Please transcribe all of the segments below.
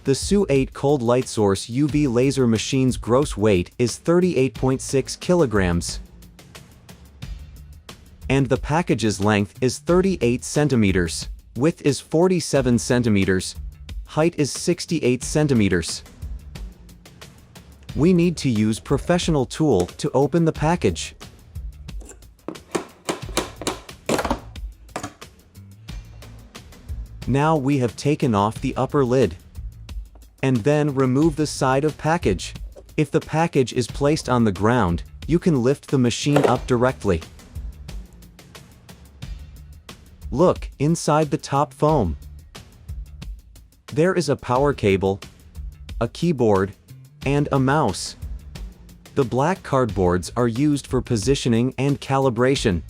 The SU8 cold light source UV laser machine's gross weight is 38.6 kilograms. And the package's length is 38 centimeters. Width is 47 centimeters. Height is 68 centimeters. We need to use professional tool to open the package. Now we have taken off the upper lid. And then remove the side of package. If the package is placed on the ground, you can lift the machine up directly. Look inside the top foam. There is a power cable, a keyboard, and a mouse. The black cardboards are used for positioning and calibration.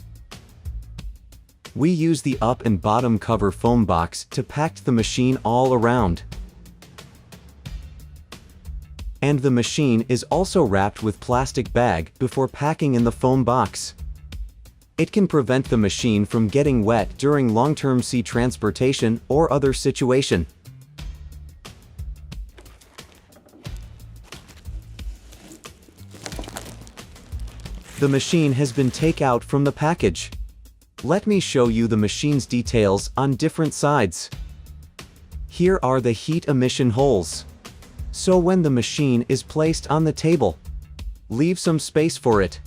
We use the up and bottom cover foam box to pack the machine all around. And the machine is also wrapped with plastic bag before packing in the foam box. It can prevent the machine from getting wet during long-term sea transportation or other situation. The machine has been taken out from the package. Let me show you the machine's details on different sides. Here are the heat emission holes. So when the machine is placed on the table, leave some space for it.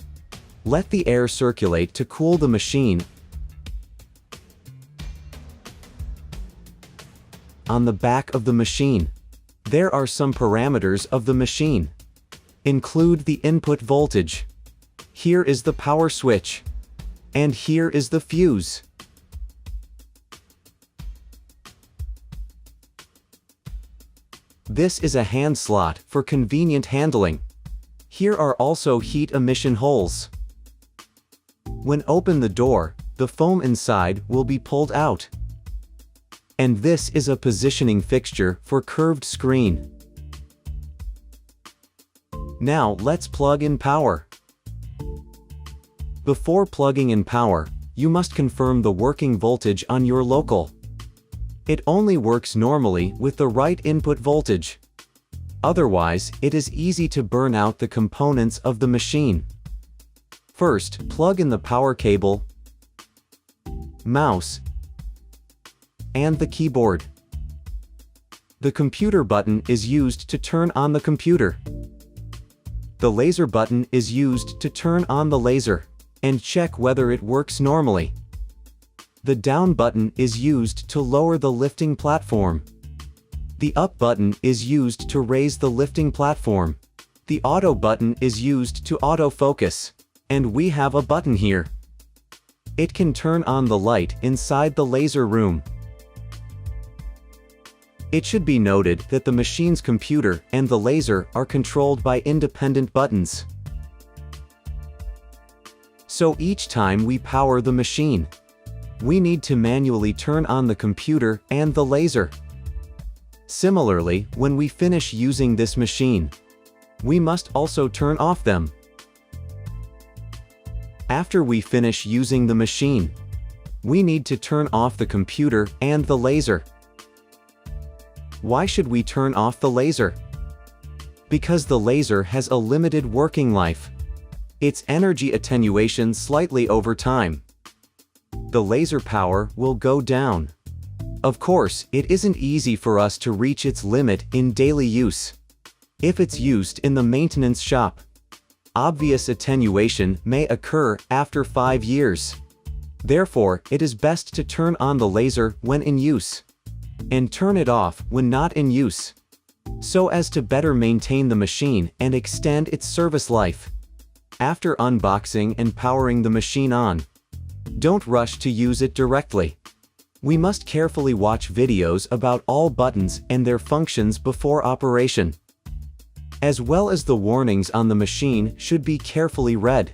Let the air circulate to cool the machine. On the back of the machine, there are some parameters of the machine. Include the input voltage. Here is the power switch. And here is the fuse. This is a hand slot for convenient handling. Here are also heat emission holes. When open the door, the foam inside will be pulled out. And this is a positioning fixture for curved screen. Now let's plug in power. Before plugging in power, you must confirm the working voltage on your local. It only works normally with the right input voltage. Otherwise, it is easy to burn out the components of the machine. First, plug in the power cable, mouse, and the keyboard. The computer button is used to turn on the computer. The laser button is used to turn on the laser and check whether it works normally. The down button is used to lower the lifting platform. The up button is used to raise the lifting platform. The auto button is used to autofocus. And we have a button here. It can turn on the light inside the laser room. It should be noted that the machine's computer and the laser are controlled by independent buttons. So each time we power the machine, we need to manually turn on the computer and the laser. Similarly, when we finish using this machine, we must also turn off them. After we finish using the machine, we need to turn off the computer and the laser. Why should we turn off the laser? Because the laser has a limited working life. Its energy attenuation slightly over time. The laser power will go down. Of course, it isn't easy for us to reach its limit in daily use. If it's used in the maintenance shop, obvious attenuation may occur after 5 years. Therefore, it is best to turn on the laser when in use, and turn it off when not in use, so as to better maintain the machine and extend its service life. After unboxing and powering the machine on, don't rush to use it directly. We must carefully watch videos about all buttons and their functions before operation, as well as the warnings on the machine should be carefully read.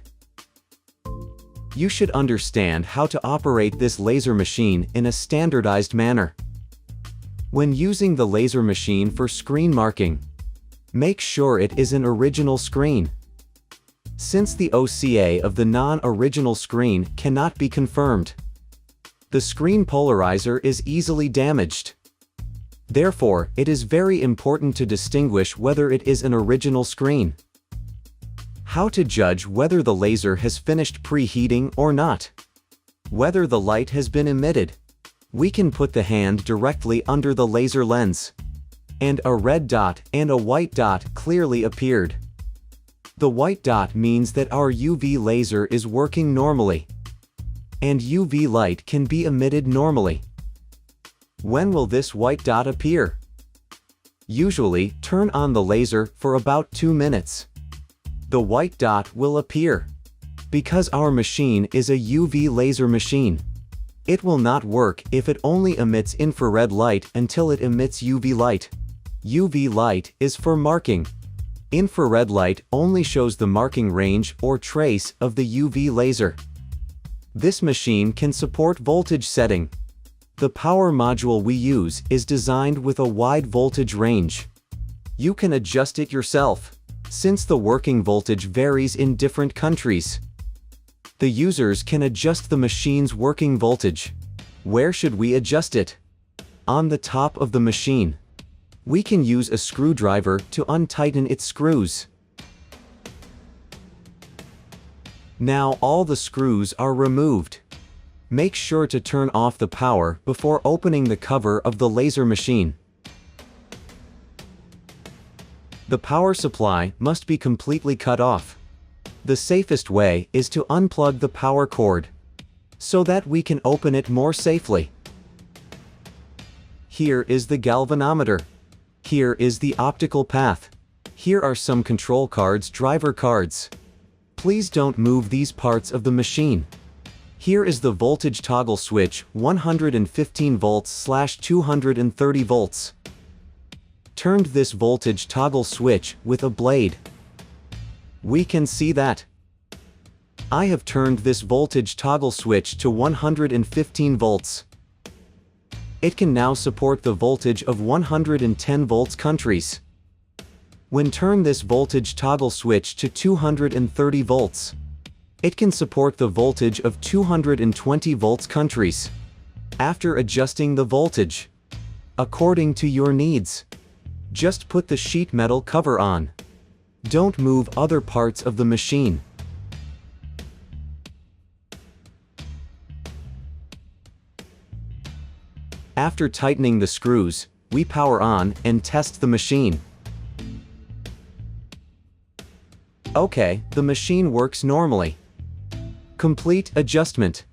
You should understand how to operate this laser machine in a standardized manner. When using the laser machine for screen marking, make sure it is an original screen. Since the OCA of the non-original screen cannot be confirmed, the screen polarizer is easily damaged. Therefore, it is very important to distinguish whether it is an original screen. How to judge whether the laser has finished preheating or not. Whether the light has been emitted. We can put the hand directly under the laser lens. And a red dot and a white dot clearly appeared. The white dot means that our UV laser is working normally. And UV light can be emitted normally. When will this white dot appear? Usually, turn on the laser for about 2 minutes. The white dot will appear. Because our machine is a UV laser machine. It will not work if it only emits infrared light until it emits UV light. UV light is for marking. Infrared light only shows the marking range or trace of the UV laser. This machine can support voltage setting. The power module we use is designed with a wide voltage range. You can adjust it yourself, since the working voltage varies in different countries. The users can adjust the machine's working voltage. Where should we adjust it? On the top of the machine. We can use a screwdriver to untighten its screws. Now all the screws are removed. Make sure to turn off the power before opening the cover of the laser machine. The power supply must be completely cut off. The safest way is to unplug the power cord, so that we can open it more safely. Here is the galvanometer. Here is the optical path. Here are some control cards, driver cards. Please don't move these parts of the machine. Here is the voltage toggle switch, 115 volts/230 volts. Turned this voltage toggle switch with a blade. We can see that. I have turned this voltage toggle switch to 115 volts. It can now support the voltage of 110 volts countries. When turn this voltage toggle switch to 230 volts, it can support the voltage of 220 volts countries. After adjusting the voltage, according to your needs, just put the sheet metal cover on. Don't move other parts of the machine. After tightening the screws, we power on and test the machine. Okay, the machine works normally. Complete adjustment.